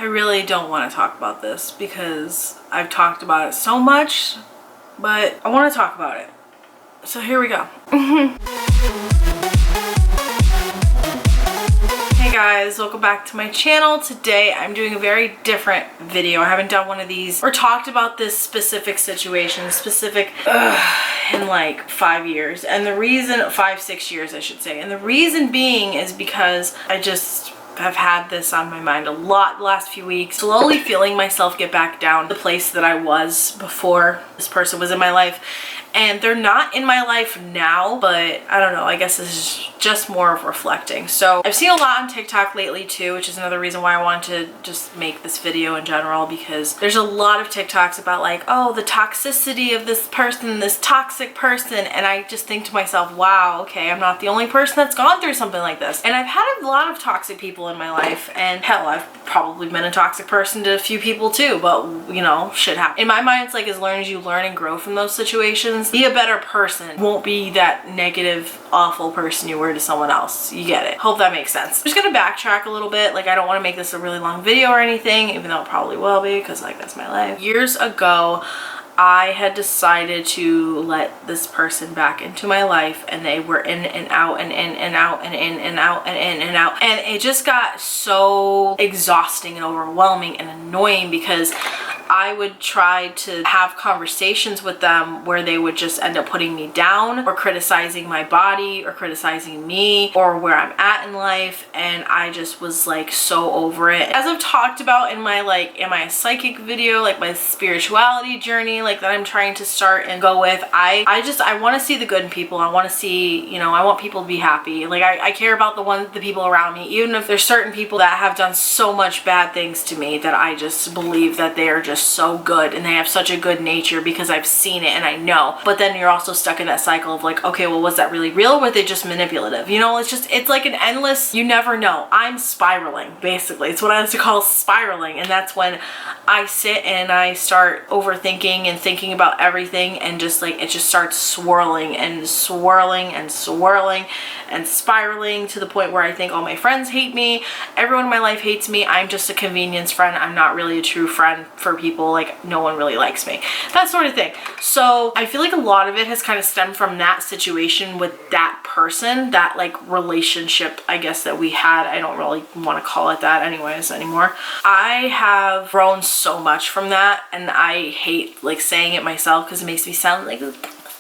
I really don't want to talk about this because I've talked about it so much, but I want to talk about it. So here we go. Hey guys, welcome back to my channel. Today I'm doing a very different video. I haven't done one of these or talked about this specific situation, in like 5 years. And the reason, 5-6 years I should say. And the reason being is because I've had this on my mind a lot the last few weeks. Slowly feeling myself get back down to the place that I was before this person was in my life. And they're not in my life now, but I don't know, I guess this is just more of reflecting. So I've seen a lot on TikTok lately too, which is another reason why I wanted to just make this video in general, because there's a lot of TikToks about like, oh, the toxicity of this person, this toxic person. And I just think to myself, wow, okay, I'm not the only person that's gone through something like this. And I've had a lot of toxic people in my life, and hell, I've probably been a toxic person to a few people too, but you know, shit happens. In my mind, it's like as long as you learn and grow from those situations, be a better person. Won't be that negative, awful person you were to someone else. You get it. Hope that makes sense. I'm just gonna backtrack a little bit. Like, I don't want to make this a really long video or anything, even though it probably will be, because like that's my life. Years ago, I had decided to let this person back into my life, and they were in and out and in and out and in and out and in and out. And it just got so exhausting and overwhelming and annoying because I would try to have conversations with them where they would just end up putting me down or criticizing my body or criticizing me or where I'm at in life, and I just was like so over it. As I've talked about in my like Am I a Psychic video, like my spirituality journey, like that I'm trying to start and go with, I want to see the good in people. I want to see, you know, I want people to be happy. Like I care about the people around me, even if there's certain people that have done so much bad things to me that I just believe that they are just so good and they have such a good nature because I've seen it and I know. But then you're also stuck in that cycle of like, okay, well, was that really real or were they just manipulative? You know, it's like an endless, you never know. I'm spiraling, basically. It's what I like to call spiraling. And that's when I sit and I start overthinking and thinking about everything, and just like it just starts swirling and swirling and swirling and spiraling to the point where I think all my friends hate me, everyone in my life hates me, I'm just a convenience friend, I'm not really a true friend for people, like no one really likes me, that sort of thing. So I feel like a lot of it has kind of stemmed from that situation with that person, that like relationship I guess that we had. I don't really want to call it that anyways anymore. I have grown so much from that, and I hate like saying it myself because it makes me sound like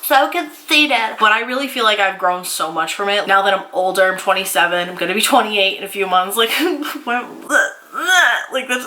so conceited, but I really feel like I've grown so much from it. Now that I'm older, I'm 27, I'm gonna be 28 in a few months, like like that's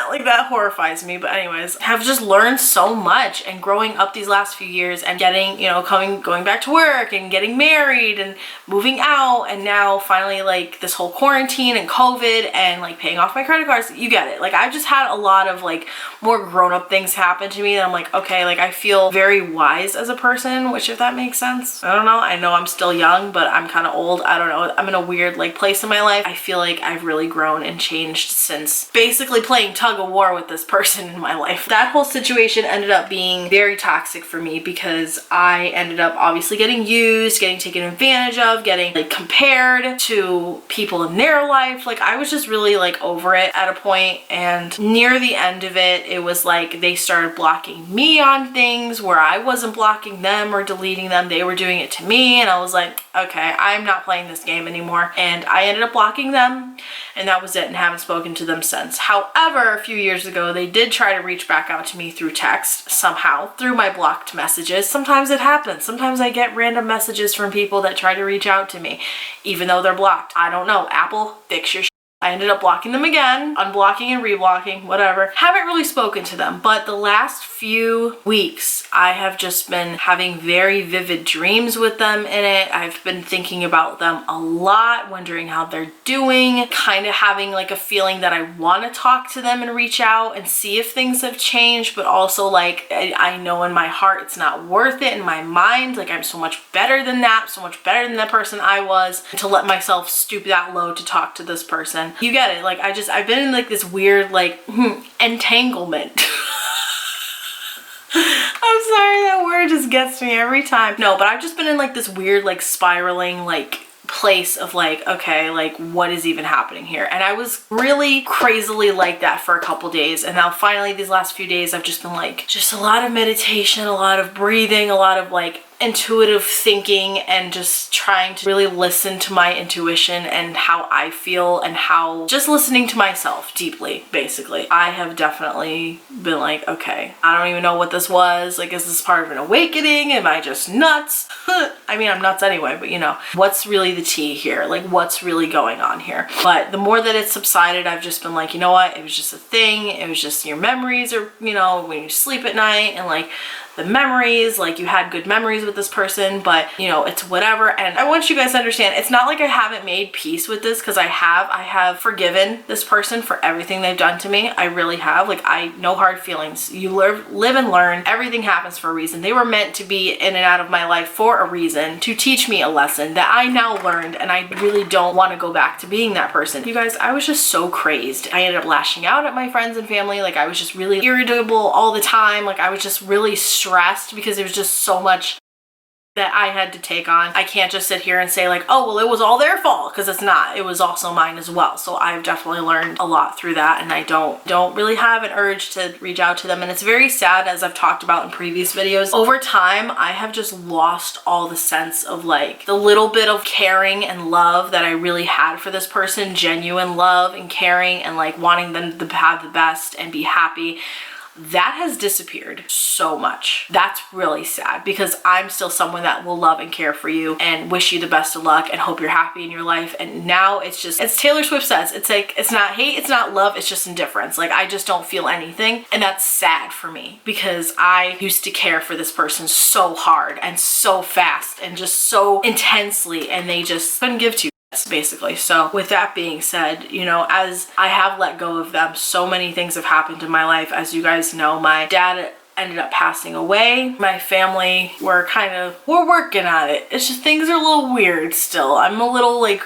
like that horrifies me. But anyways, I've just learned so much, and growing up these last few years and getting, you know, going back to work and getting married and moving out, and now finally like this whole quarantine and COVID and like paying off my credit cards, you get it. Like I've just had a lot of like more grown-up things happen to me that I'm like, okay, like I feel very wise as a person, which if that makes sense, I don't know. I know I'm still young, but I'm kind of old. I don't know. I'm in a weird like place in my life. I feel like I've really grown and changed since basically playing tug of war with this person in my life. That whole situation ended up being very toxic for me because I ended up obviously getting used, getting taken advantage of, getting like compared to people in their life. Like I was just really like over it at a point, and near the end of it, it was like they started blocking me on things where I wasn't blocking them or deleting them. They were doing it to me, and I was like, okay, I'm not playing this game anymore. And I ended up blocking them, and that was it, and haven't spoken to them since. However, a few years ago, they did try to reach back out to me through text somehow, through my blocked messages. Sometimes it happens. Sometimes I get random messages from people that try to reach out to me, even though they're blocked. I don't know. Apple, fix your shit. I ended up blocking them again, unblocking and reblocking, whatever. Haven't really spoken to them, but the last few weeks, I have just been having very vivid dreams with them in it. I've been thinking about them a lot, wondering how they're doing, kind of having like a feeling that I want to talk to them and reach out and see if things have changed, but also like I know in my heart it's not worth it. In my mind, like I'm so much better than that, so much better than the person I was, to let myself stoop that low to talk to this person. You get it. Like I've been in like this weird like entanglement. I'm sorry, that word just gets me every time. No, but I've just been in like this weird like spiraling like place of like, okay, like what is even happening here? And I was really crazily like that for a couple days, and now finally these last few days I've just been like, just a lot of meditation, a lot of breathing, a lot of like intuitive thinking, and just trying to really listen to my intuition and how I feel, and how just listening to myself deeply. Basically, I have definitely been like, okay, I don't even know what this was. Like, is this part of an awakening? Am I just nuts? I mean, I'm nuts anyway, but you know, what's really the tea here? Like, what's really going on here? But the more that it's subsided, I've just been like, you know what? It was just a thing. It was just your memories, or, you know, when you sleep at night, and like the memories, like you had good memories with this person, but you know, it's whatever. And I want you guys to understand, it's not like I haven't made peace with this, because I have forgiven this person for everything they've done to me. I really have. Like, no hard feelings. You live and learn. Everything happens for a reason. They were meant to be in and out of my life for a reason, to teach me a lesson that I now learned, and I really don't want to go back to being that person. You guys, I was just so crazed. I ended up lashing out at my friends and family. Like, I was just really irritable all the time. Like, I was just really stressed because there was just so much that I had to take on. I can't just sit here and say like, oh, well, it was all their fault, because it's not. It was also mine as well. So I've definitely learned a lot through that, and I don't really have an urge to reach out to them. And it's very sad, as I've talked about in previous videos. Over time, I have just lost all the sense of like the little bit of caring and love that I really had for this person, genuine love and caring, and like wanting them to have the best and be happy. That has disappeared so much. That's really sad, because I'm still someone that will love and care for you and wish you the best of luck and hope you're happy in your life. And now it's just, as Taylor Swift says, it's like, it's not hate, it's not love, it's just indifference. Like, I just don't feel anything. And that's sad for me, because I used to care for this person so hard and so fast and just so intensely, and they just couldn't give to you, basically. So with that being said, you know, as I have let go of them, so many things have happened in my life. As you guys know, my dad ended up passing away. My family, we're working at it. It's just, things are a little weird still. I'm a little like,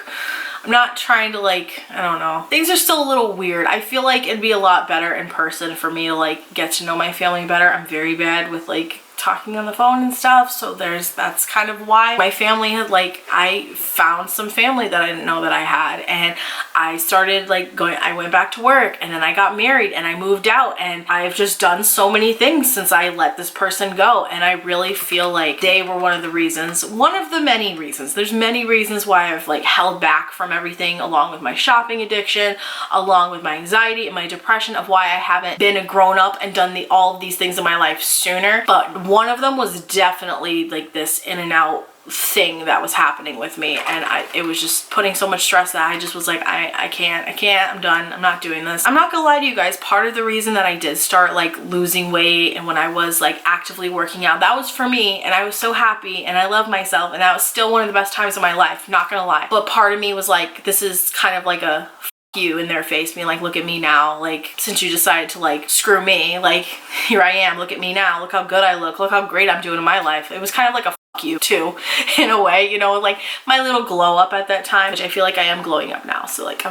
I'm not trying to like, I don't know. Things are still a little weird. I feel like it'd be a lot better in person for me to like get to know my family better. I'm very bad with like talking on the phone and stuff, so that's kind of why my family had like, I found some family that I didn't know that I had, and I started like I went back to work, and then I got married, and I moved out, and I've just done so many things since I let this person go. And I really feel like they were one of the many reasons. There's many reasons why I've like held back from everything, along with my shopping addiction, along with my anxiety and my depression, of why I haven't been a grown up and done all of these things in my life sooner. But one of them was definitely like this in and out thing that was happening with me, and it was just putting so much stress that I just was like, I can't, I'm done, I'm not doing this. I'm not gonna lie to you guys, part of the reason that I did start like losing weight, and when I was like actively working out, that was for me, and I was so happy, and I love myself, and that was still one of the best times of my life, not gonna lie. But part of me was like, this is kind of like a you in their face, being like, look at me now, like, since you decided to like screw me, like, here I am, look at me now, look how good I look how great I'm doing in my life. It was kind of like a you too, in a way, you know, like my little glow up at that time, which I feel like I am glowing up now, so like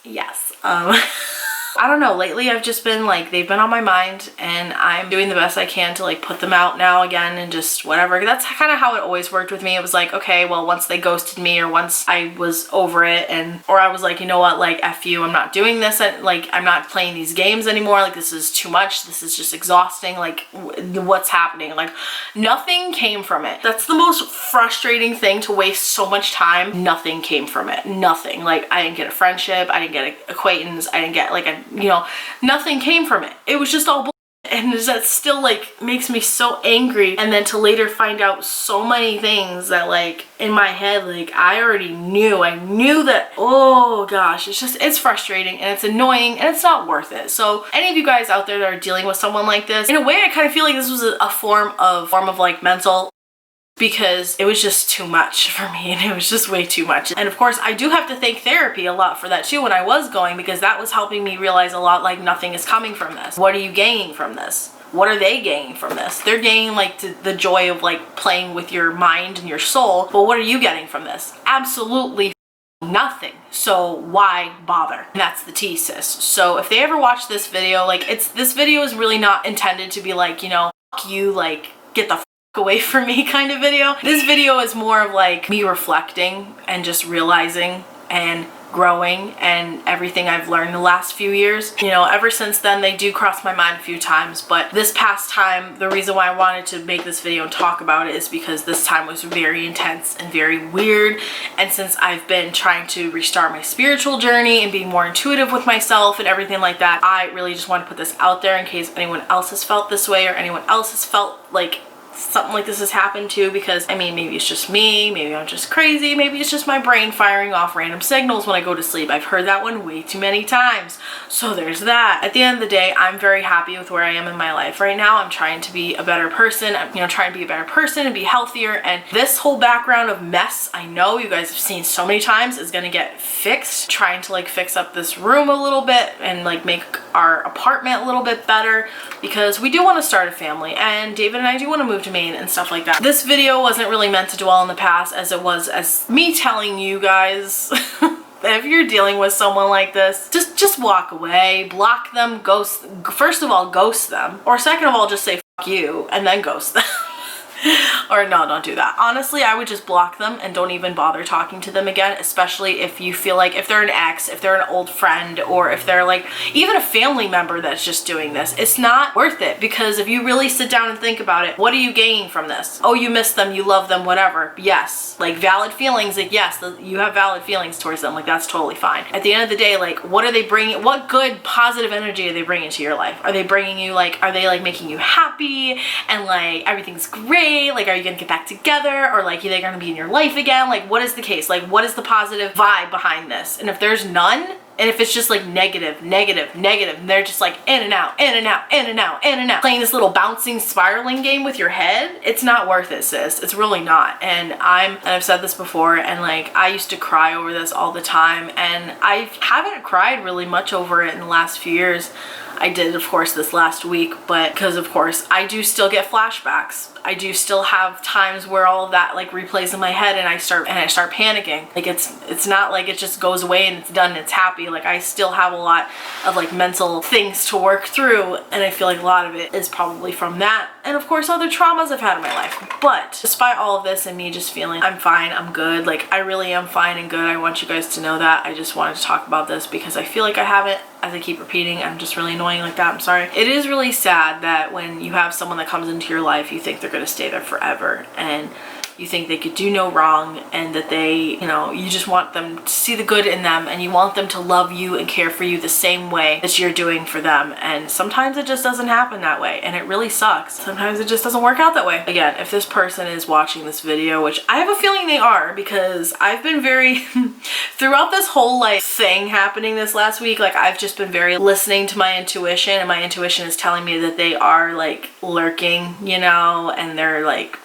yes. I don't know, lately I've just been like, they've been on my mind, and I'm doing the best I can to like put them out now again, and just whatever. That's kind of how it always worked with me. It was like, okay, well, once they ghosted me, or once I was over it, or I was like, you know what, like, F you, I'm not doing this, and like, I'm not playing these games anymore, like, this is too much, this is just exhausting, like, what's happening? Like, nothing came from it. That's the most frustrating thing, to waste so much time. Nothing came from it. Nothing. Like, I didn't get a friendship, I didn't get an acquaintance, I didn't get like a, you know, nothing came from it. It was just all bull. And that still like makes me so angry. And then to later find out so many things that like in my head, like I already knew. I knew that, oh gosh, it's frustrating, and it's annoying, and it's not worth it. So any of you guys out there that are dealing with someone like this, in a way I kind of feel like this was a form of like mental, because it was just too much for me, and it was just way too much. And of course I do have to thank therapy a lot for that too when I was going, because that was helping me realize a lot, like, nothing is coming from this. What are you gaining from this? What are they gaining from this? They're gaining like the joy of like playing with your mind and your soul, but what are you getting from this? Absolutely nothing. So why bother? And that's the tea, sis. So if they ever watch this video, like, this video is really not intended to be like, you know, you, like, get the away from me kind of video. This video is more of like me reflecting and just realizing and growing and everything I've learned the last few years. You know, ever since then, they do cross my mind a few times, but this past time, the reason why I wanted to make this video and talk about it is because this time was very intense and very weird. And since I've been trying to restart my spiritual journey and be more intuitive with myself and everything like that, I really just want to put this out there in case anyone else has felt this way or anyone else has felt like something like this has happened too, because I mean, maybe it's just me, maybe I'm just crazy, maybe it's just my brain firing off random signals when I go to sleep. I've heard that one way too many times, so there's that. At the end of the day, I'm very happy with where I am in my life right now. I'm trying to be a better person. I'm, you know, trying to be a better person and be healthier, and this whole background of mess, I know you guys have seen so many times, is gonna get fixed. Trying to like fix up this room a little bit and like make our apartment a little bit better, because we do want to start a family and David and I do want to move to Maine and stuff like that. This video wasn't really meant to dwell in the past as it was as me telling you guys if you're dealing with someone like this, just walk away, block them, ghost. First of all, ghost them, or second of all, just say fuck you and then ghost them. Or no, don't do that. Honestly, I would just block them and don't even bother talking to them again, especially if you feel like, if they're an ex, if they're an old friend, or if they're like even a family member that's just doing this. It's not worth it, because if you really sit down and think about it, what are you gaining from this? Oh, you miss them, you love them, whatever. Yes, like valid feelings, like yes, you have valid feelings towards them, like that's totally fine. At the end of the day, like what are they bringing, what good positive energy are they bringing to your life? Are they bringing you like, are they like making you happy and like everything's great? Like, are you gonna get back together, or like are they gonna be in your life again? Like, what is the case? Like, what is the positive vibe behind this? And if there's none, and if it's just like negative, negative, negative, and they're just like in and out, in and out, in and out, in and out, playing this little bouncing spiraling game with your head, it's not worth it, sis. It's really not. And I've said this before, and like I used to cry over this all the time, and I haven't cried really much over it in the last few years. I did, of course, this last week, but because of course I do still get flashbacks. I do still have times where all of that like replays in my head, and I start panicking. Like it's not like it just goes away and it's done and it's happy. Like I still have a lot of like mental things to work through, and I feel like a lot of it is probably from that, and of course other traumas I've had in my life. But despite all of this and me just feeling I'm fine, I'm good, like I really am fine and good, I want you guys to know that. I just wanted to talk about this because I feel like I haven't, as I keep repeating, I'm just really annoying like that, I'm sorry. It is really sad that when you have someone that comes into your life, you think they're gonna stay there forever, and you think they could do no wrong, and that they, you know, you just want them to see the good in them, and you want them to love you and care for you the same way that you're doing for them. And sometimes it just doesn't happen that way, and it really sucks. Sometimes it just doesn't work out that way. Again, if this person is watching this video, which I have a feeling they are, because I've been very throughout this whole like thing happening this last week, like I've just been very listening to my intuition, and my intuition is telling me that they are like lurking, you know, and they're like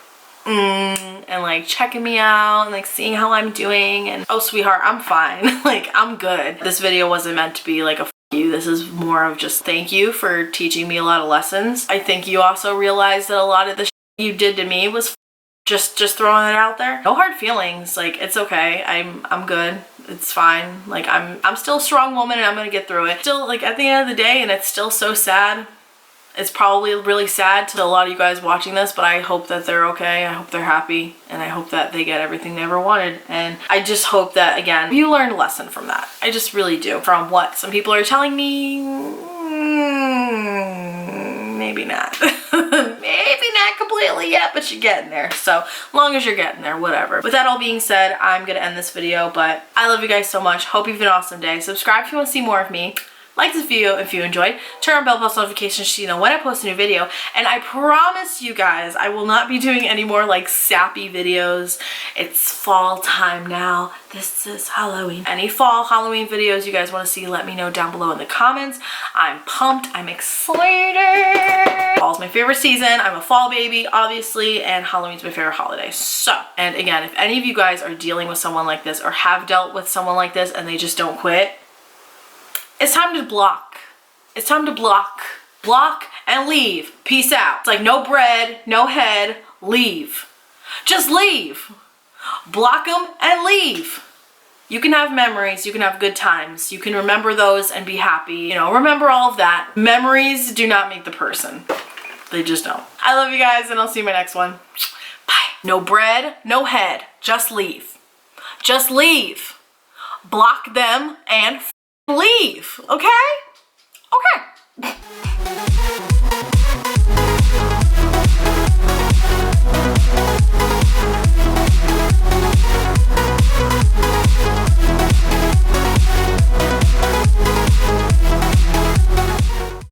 and like checking me out and like seeing how I'm doing, and oh sweetheart, I'm fine. Like I'm good. This video wasn't meant to be like a you. This is more of just thank you for teaching me a lot of lessons. I think you also realized that a lot of the you did to me was just throwing it out there. No hard feelings, like it's okay. I'm good. It's fine. Like I'm still a strong woman, and I'm gonna get through it. Still, like at the end of the day, and it's still so sad. It's probably really sad to a lot of you guys watching this, but I hope that they're okay. I hope they're happy, and I hope that they get everything they ever wanted. And I just hope that, again, you learned a lesson from that. I just really do. From what some people are telling me, maybe not. Maybe not completely yet, but you're getting there. So as long as you're getting there, whatever. With that all being said, I'm gonna end this video, but I love you guys so much. Hope you have an awesome day. Subscribe if you want to see more of me. Like this video if you enjoyed. Turn on bell post notifications so you know when I post a new video. And I promise you guys, I will not be doing any more like sappy videos. It's fall time now. This is Halloween. Any fall Halloween videos you guys want to see, let me know down below in the comments. I'm pumped. I'm excited. Fall's my favorite season. I'm a fall baby, obviously, and Halloween's my favorite holiday. So, and again, if any of you guys are dealing with someone like this or have dealt with someone like this and they just don't quit, it's time to block. It's time to block. Block and leave. Peace out. It's like no bread, no head, leave. Just leave. Block them and leave. You can have memories, you can have good times, you can remember those and be happy. You know, remember all of that. Memories do not make the person. They just don't. I love you guys, and I'll see you in my next one. Bye. No bread, no head. Just leave. Just leave. Block them and leave. Okay? Okay.